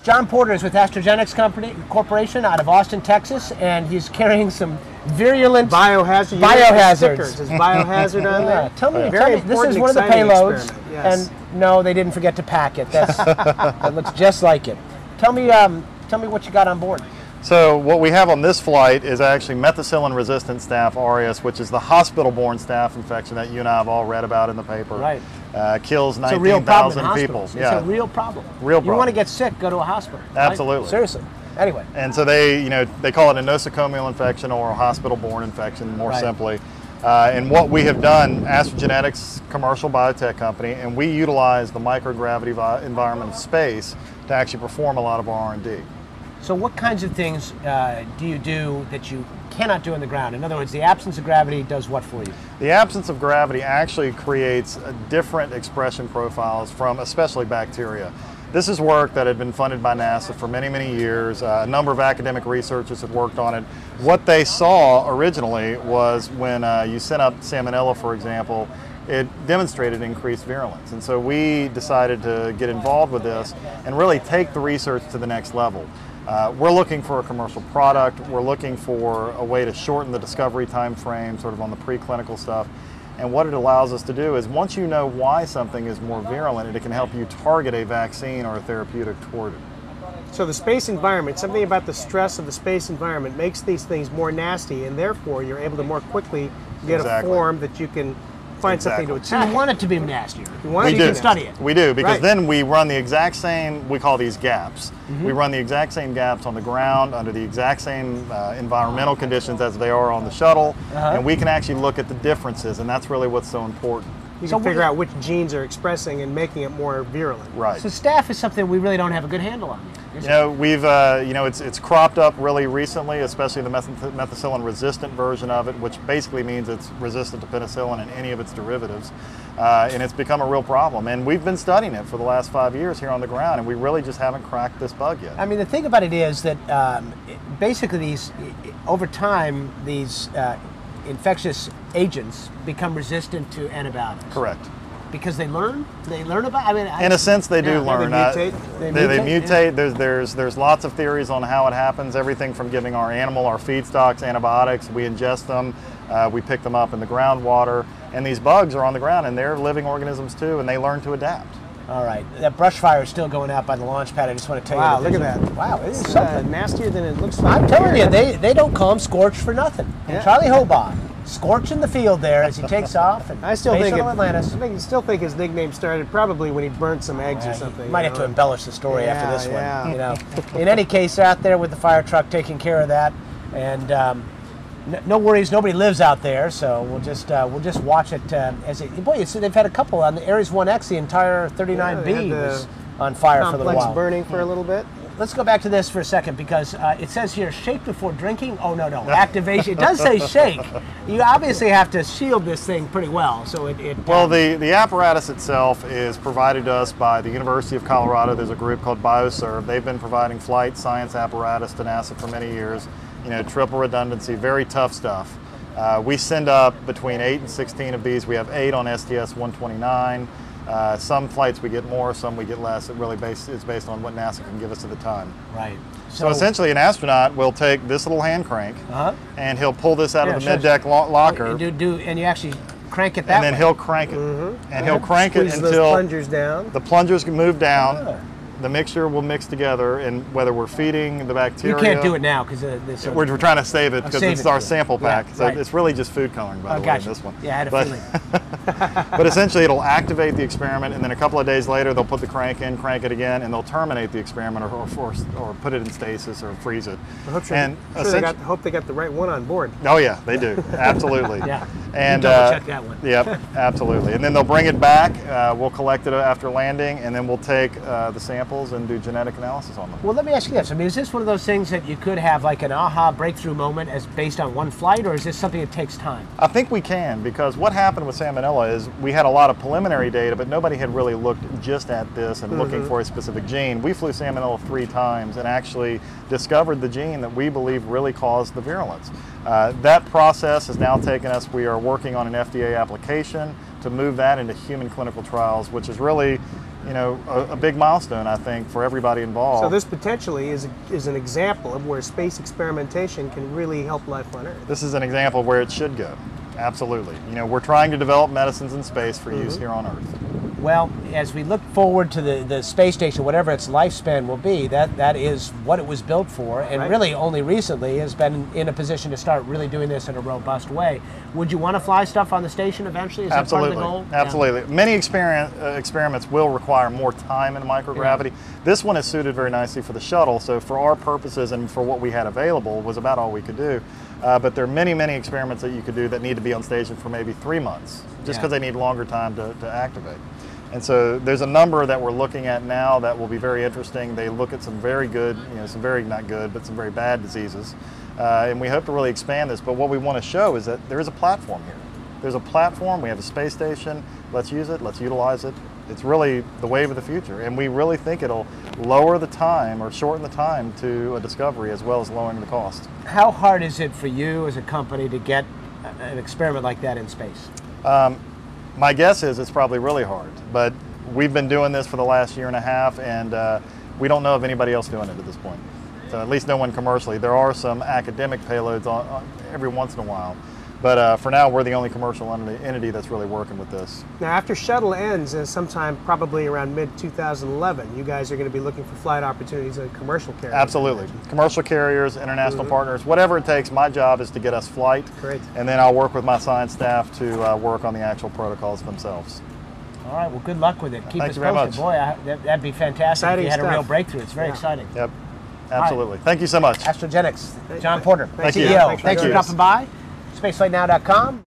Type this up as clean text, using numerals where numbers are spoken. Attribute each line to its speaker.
Speaker 1: John Porter is with Astrogenetix Corporation out of Austin, Texas, and he's carrying some virulent
Speaker 2: biohazards. Is biohazard on there?
Speaker 1: Tell me, this is one of the payloads, yes. And no, they didn't forget to pack it. That looks just like it. Tell me what you got on board.
Speaker 3: So what we have on this flight is actually methicillin-resistant staph aureus, which is the hospital-borne staph infection that you and I have all read about in the paper.
Speaker 1: Right.
Speaker 3: Kills 19,000 people.
Speaker 1: It's a real problem.
Speaker 3: Real problem.
Speaker 1: You want to get sick, go to a hospital.
Speaker 3: Absolutely.
Speaker 1: Right? Seriously. Anyway.
Speaker 3: And so they call it a nosocomial infection or a hospital-borne infection, more simply. And what we have done, Astrogenetix, commercial biotech company, and we utilize the microgravity environment of space to actually perform a lot of our R&D.
Speaker 1: So what kinds of things do you do that you cannot do on the ground? In other words, the absence of gravity does what for you?
Speaker 3: The absence of gravity actually creates different expression profiles from especially bacteria. This is work that had been funded by NASA for many, many years. A number of academic researchers had worked on it. What they saw originally was when you sent up salmonella, for example, it demonstrated increased virulence. And so we decided to get involved with this and really take the research to the next level. We're looking for a commercial product. We're looking for a way to shorten the discovery time frame, sort of on the preclinical stuff. And what it allows us to do is once you know why something is more virulent, it can help you target a vaccine or a therapeutic toward it.
Speaker 2: So the space environment, something about the stress of the space environment makes these things more nasty, and therefore you're able to more quickly get a form that you can find something to attack.
Speaker 1: So you want it to be nastier.
Speaker 2: You want
Speaker 1: you can study it.
Speaker 3: We do, because then we run the exact same, we call these gaps. We run the exact same gaps on the ground under the exact same environmental conditions as they are on the shuttle, and we can actually look at the differences, and that's really what's so important.
Speaker 2: You can figure out which genes are expressing and making it more virulent.
Speaker 3: Right.
Speaker 1: So staph is something we really don't have a good handle on.
Speaker 3: You know, we've, it's cropped up really recently, especially the methicillin-resistant version of it, which basically means it's resistant to penicillin and any of its derivatives. And it's become a real problem. And we've been studying it for the last 5 years here on the ground, and we really just haven't cracked this bug yet.
Speaker 1: I mean, the thing about it is that basically over time, these infectious agents become resistant to antibiotics.
Speaker 3: Correct.
Speaker 1: Because they learn about. I mean,
Speaker 3: in a sense, they do learn.
Speaker 2: They
Speaker 3: mutate. There's lots of theories on how it happens. Everything from giving our feedstocks antibiotics. We ingest them. We pick them up in the groundwater, and these bugs are on the ground, and they're living organisms too, and they learn to adapt.
Speaker 1: All right, that brush fire is still going out by the launch pad. I just want to tell you.
Speaker 2: Wow, look at that!
Speaker 1: Wow, it is something
Speaker 2: nastier than it looks like.
Speaker 1: I'm telling you, they don't call him Scorch for nothing. And Charlie Hobaugh, Scorch in the field there as he takes off. And
Speaker 2: I still think
Speaker 1: Atlantis.
Speaker 2: I still think his nickname started probably when he burned some eggs or something.
Speaker 1: Might have to embellish the story after this one. You know. In any case, they're out there with the fire truck taking care of that, and no worries. Nobody lives out there, so we'll just watch it as it. Boy, they've had a couple on the Ares 1X. The entire 39B was on fire for a little while.
Speaker 2: Complex burning for a little bit.
Speaker 1: Let's go back to this for a second, because it says here, shake before drinking. Oh, no, activation. It does say shake. You obviously have to shield this thing pretty well. So
Speaker 3: Well, the apparatus itself is provided to us by the University of Colorado. There's a group called BioServe. They've been providing flight science apparatus to NASA for many years. You know, triple redundancy, very tough stuff. We send up between 8 and 16 of these. We have 8 on STS-129. Some flights we get more, some we get less. It really is based on what NASA can give us at the time.
Speaker 1: Right.
Speaker 3: So essentially, an astronaut will take this little hand crank, and he'll pull this out of the mid-deck locker.
Speaker 1: And you actually crank it that way.
Speaker 3: And then he'll crank it. And he'll crank it until
Speaker 2: those plungers down.
Speaker 3: The plungers can move down. The mixture will mix together, and whether we're feeding the bacteria.
Speaker 1: You can't do it now because
Speaker 3: we're trying to save it because it's our sample pack.
Speaker 1: Yeah,
Speaker 3: so it's really just food coloring, by the way, in this one.
Speaker 1: Yeah, I had a feeling.
Speaker 3: But essentially, it'll activate the experiment, and then a couple of days later, they'll put the crank in, crank it again, and they'll terminate the experiment or put it in stasis or freeze it.
Speaker 2: Hope they got the right one on board.
Speaker 3: Oh yeah, they do. Absolutely.
Speaker 1: Yeah.
Speaker 3: And
Speaker 1: double check that one.
Speaker 3: Yep, absolutely. And then they'll bring it back. We'll collect it after landing, and then we'll take the samples and do genetic analysis on them.
Speaker 1: Well, let me ask you this. I mean, is this one of those things that you could have like an aha breakthrough moment as based on one flight, or is this something that takes time?
Speaker 3: I think we can, because what happened with salmonella is we had a lot of preliminary data, but nobody had really looked just at this and looking for a specific gene. We flew salmonella 3 times and actually discovered the gene that we believe really caused the virulence. That process has now taken us, we are working on an FDA application to move that into human clinical trials, which is really a big milestone, I think, for everybody involved.
Speaker 2: So this potentially is an example of where space experimentation can really help life on Earth.
Speaker 3: This is an example of where it should go. Absolutely. We're trying to develop medicines in space for use here on Earth.
Speaker 1: Well, as we look forward to the space station, whatever its lifespan will be, that is what it was built for, and really only recently has been in a position to start really doing this in a robust way. Would you want to fly stuff on the station eventually? Is that part of the goal?
Speaker 3: Absolutely. Yeah. Many experiments will require more time in microgravity. This one is suited very nicely for the shuttle, so for our purposes and for what we had available was about all we could do. But there are many, many experiments that you could do that need to be on station for maybe 3 months, just because they need longer time to activate. And so there's a number that we're looking at now that will be very interesting. They look at some very good, some very not good, but some very bad diseases. And we hope to really expand this. But what we want to show is that there is a platform here. There's a platform, we have a space station, let's use it, let's utilize it. It's really the wave of the future. And we really think it'll lower the time or shorten the time to a discovery as well as lowering the cost.
Speaker 1: How hard is it for you as a company to get an experiment like that in space?
Speaker 3: My guess is it's probably really hard, but we've been doing this for the last year and a half, and we don't know of anybody else doing it at this point. So at least no one commercially. There are some academic payloads on every once in a while, but for now we're the only commercial entity that's really working with this.
Speaker 2: Now after shuttle ends, sometime probably around mid-2011, you guys are going to be looking for flight opportunities on commercial carriers.
Speaker 3: Absolutely. Commercial carriers, international partners, whatever it takes. My job is to get us flight.
Speaker 2: Great.
Speaker 3: And then I'll work with my science staff to work on the actual protocols themselves.
Speaker 1: All right, well, good luck with it. Keep us
Speaker 3: Thank you very
Speaker 1: posted.
Speaker 3: much.
Speaker 1: Boy, that'd be fantastic if you had a real breakthrough. It's very exciting.
Speaker 3: Yep, absolutely. Thank you so much.
Speaker 1: Astrogenetix, John Porter,
Speaker 3: Thank you.
Speaker 1: CEO.
Speaker 3: Thanks
Speaker 1: for dropping by. Spaceflightnow.com.